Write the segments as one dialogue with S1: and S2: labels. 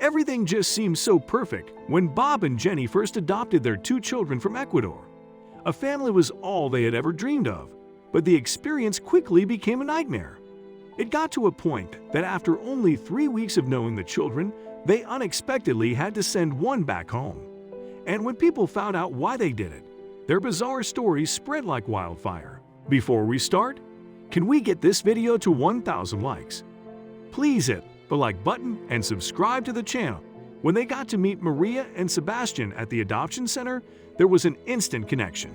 S1: Everything just seemed so perfect when Bob and Jenny first adopted their 2 children from Ecuador. A family was all they had ever dreamed of, but the experience quickly became a nightmare. It got to a point that after only 3 weeks of knowing the children, they unexpectedly had to send one back home. And when people found out why they did it, their bizarre stories spread like wildfire. Before we start, can we get this video to 1,000 likes? Please hit the like button and subscribe to the channel. When they got to meet Maria and Sebastian at the adoption center, there was an instant connection.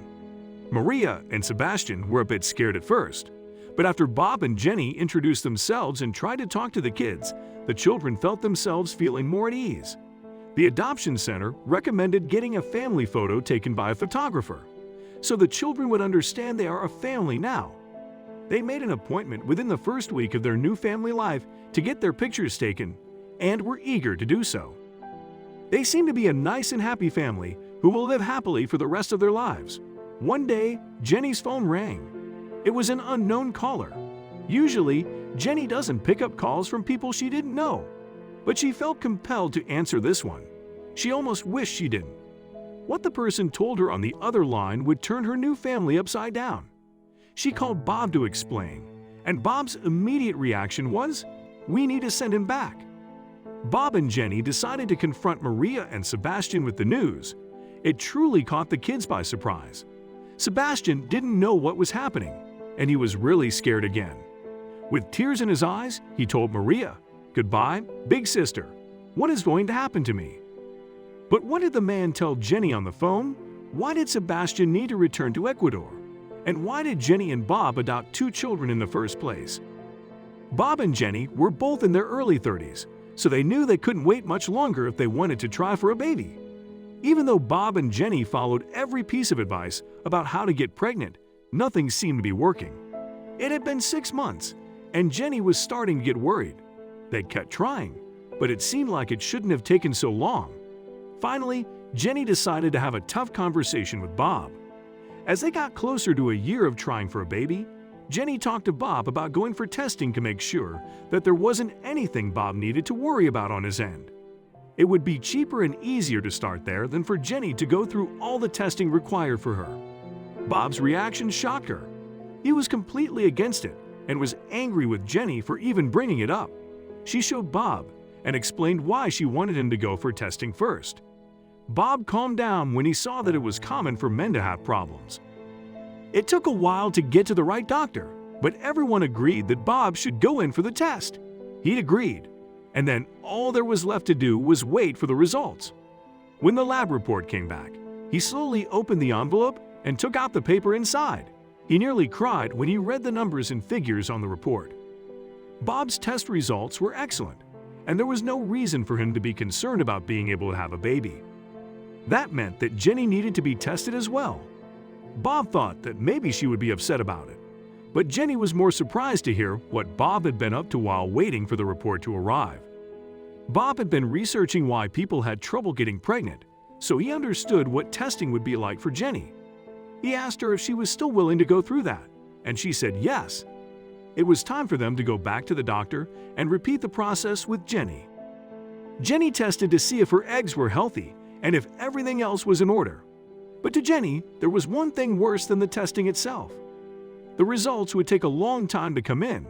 S1: Maria and Sebastian were a bit scared at first, but after Bob and Jenny introduced themselves and tried to talk to the kids, the children felt themselves feeling more at ease. The adoption center recommended getting a family photo taken by a photographer, so the children would understand they are a family now. They made an appointment within the first week of their new family life to get their pictures taken, and were eager to do so. They seem to be a nice and happy family who will live happily for the rest of their lives. One day, Jenny's phone rang. It was an unknown caller. Usually, Jenny doesn't pick up calls from people she didn't know, but she felt compelled to answer this one. She almost wished she didn't. What the person told her on the other line would turn her new family upside down. She called Bob to explain, and Bob's immediate reaction was, "We need to send him back." Bob and Jenny decided to confront Maria and Sebastian with the news. It truly caught the kids by surprise. Sebastian didn't know what was happening, and he was really scared again. With tears in his eyes, he told Maria, "Goodbye, big sister. What is going to happen to me?" But what did the man tell Jenny on the phone? Why did Sebastian need to return to Ecuador? And why did Jenny and Bob adopt 2 children in the first place? Bob and Jenny were both in their early 30s, so they knew they couldn't wait much longer if they wanted to try for a baby. Even though Bob and Jenny followed every piece of advice about how to get pregnant, nothing seemed to be working. It had been 6 months, and Jenny was starting to get worried. They kept trying, but it seemed like it shouldn't have taken so long. Finally, Jenny decided to have a tough conversation with Bob. As they got closer to a year of trying for a baby, Jenny talked to Bob about going for testing to make sure that there wasn't anything Bob needed to worry about on his end. It would be cheaper and easier to start there than for Jenny to go through all the testing required for her. Bob's reaction shocked her. He was completely against it and was angry with Jenny for even bringing it up. She showed Bob and explained why she wanted him to go for testing first. Bob calmed down when he saw that it was common for men to have problems. It took a while to get to the right doctor, but everyone agreed that Bob should go in for the test. He'd agreed, and then all there was left to do was wait for the results. When the lab report came back, he slowly opened the envelope and took out the paper inside. He nearly cried when he read the numbers and figures on the report. Bob's test results were excellent, and there was no reason for him to be concerned about being able to have a baby. That meant that Jenny needed to be tested as well. Bob thought that maybe she would be upset about it, but Jenny was more surprised to hear what Bob had been up to while waiting for the report to arrive. Bob had been researching why people had trouble getting pregnant, so he understood what testing would be like for Jenny. He asked her if she was still willing to go through that, and she said yes. It was time for them to go back to the doctor and repeat the process with Jenny. Jenny tested to see if her eggs were healthy and if everything else was in order. But to Jenny, there was one thing worse than the testing itself. The results would take a long time to come in,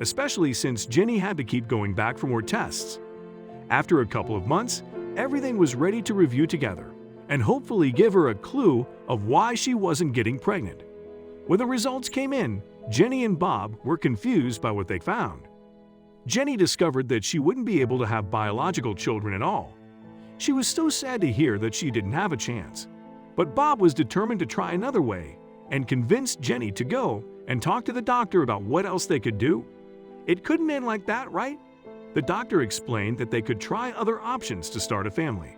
S1: especially since Jenny had to keep going back for more tests. After a couple of months, everything was ready to review together and hopefully give her a clue of why she wasn't getting pregnant. When the results came in, Jenny and Bob were confused by what they found. Jenny discovered that she wouldn't be able to have biological children at all. She was so sad to hear that she didn't have a chance. But Bob was determined to try another way and convinced Jenny to go and talk to the doctor about what else they could do. It couldn't end like that, right? The doctor explained that they could try other options to start a family.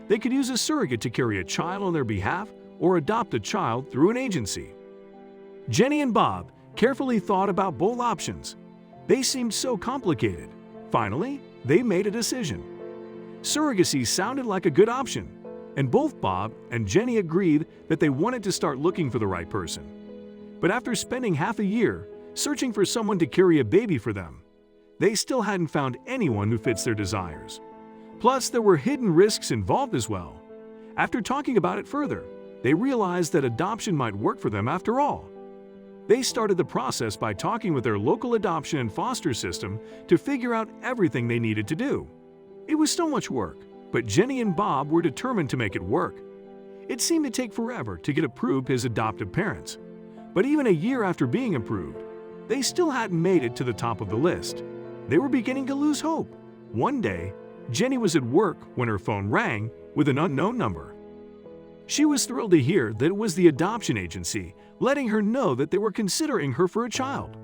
S1: They could use a surrogate to carry a child on their behalf or adopt a child through an agency. Jenny and Bob carefully thought about both options. They seemed so complicated. Finally, they made a decision. Surrogacy sounded like a good option, and both Bob and Jenny agreed that they wanted to start looking for the right person. But after spending half a year searching for someone to carry a baby for them, they still hadn't found anyone who fits their desires. Plus, there were hidden risks involved as well. After talking about it further, they realized that adoption might work for them after all. They started the process by talking with their local adoption and foster system to figure out everything they needed to do. It was so much work, but Jenny and Bob were determined to make it work. It seemed to take forever to get approved as adoptive parents, but even a year after being approved, they still hadn't made it to the top of the list. They were beginning to lose hope. One day, Jenny was at work when her phone rang with an unknown number. She was thrilled to hear that it was the adoption agency, letting her know that they were considering her for a child.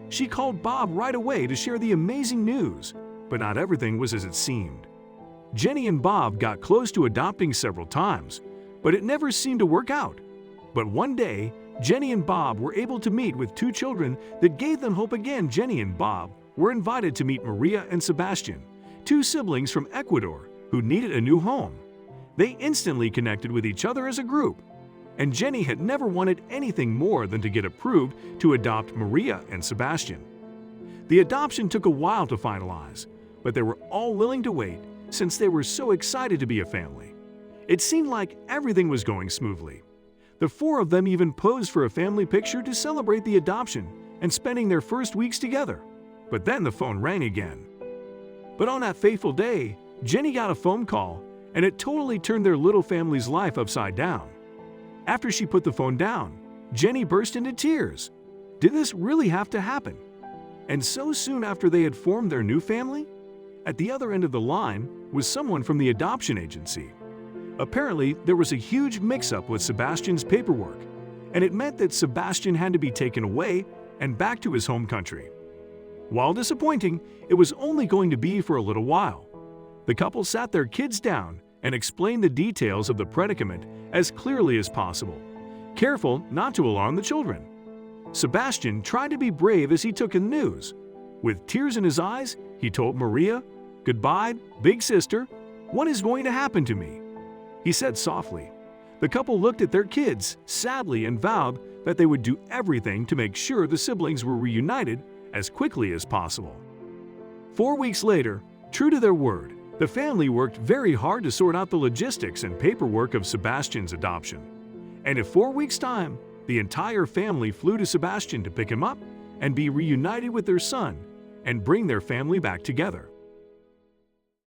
S1: She called Bob right away to share the amazing news, but not everything was as it seemed. Jenny and Bob got close to adopting several times, but it never seemed to work out. But one day, Jenny and Bob were able to meet with two children that gave them hope again. Jenny and Bob were invited to meet Maria and Sebastian, two siblings from Ecuador who needed a new home. They instantly connected with each other as a group, and Jenny had never wanted anything more than to get approved to adopt Maria and Sebastian. The adoption took a while to finalize, but they were all willing to wait since they were so excited to be a family. It seemed like everything was going smoothly. The four of them even posed for a family picture to celebrate the adoption and spending their first weeks together. But then the phone rang again. But on that fateful day, Jenny got a phone call, and it totally turned their little family's life upside down. After she put the phone down, Jenny burst into tears. Did this really have to happen? And so soon after they had formed their new family? At the other end of the line was someone from the adoption agency. Apparently, there was a huge mix-up with Sebastian's paperwork, and it meant that Sebastian had to be taken away and back to his home country. While disappointing, it was only going to be for a little while. The couple sat their kids down and explained the details of the predicament as clearly as possible, careful not to alarm the children. Sebastian tried to be brave as he took in the news. With tears in his eyes, he told Maria, "Goodbye, big sister. What is going to happen to me?" He said softly. The couple looked at their kids sadly and vowed that they would do everything to make sure the siblings were reunited as quickly as possible. 4 weeks later, true to their word, the family worked very hard to sort out the logistics and paperwork of Sebastian's adoption. And in 4 weeks' time, the entire family flew to Sebastian to pick him up and be reunited with their son and bring their family back together.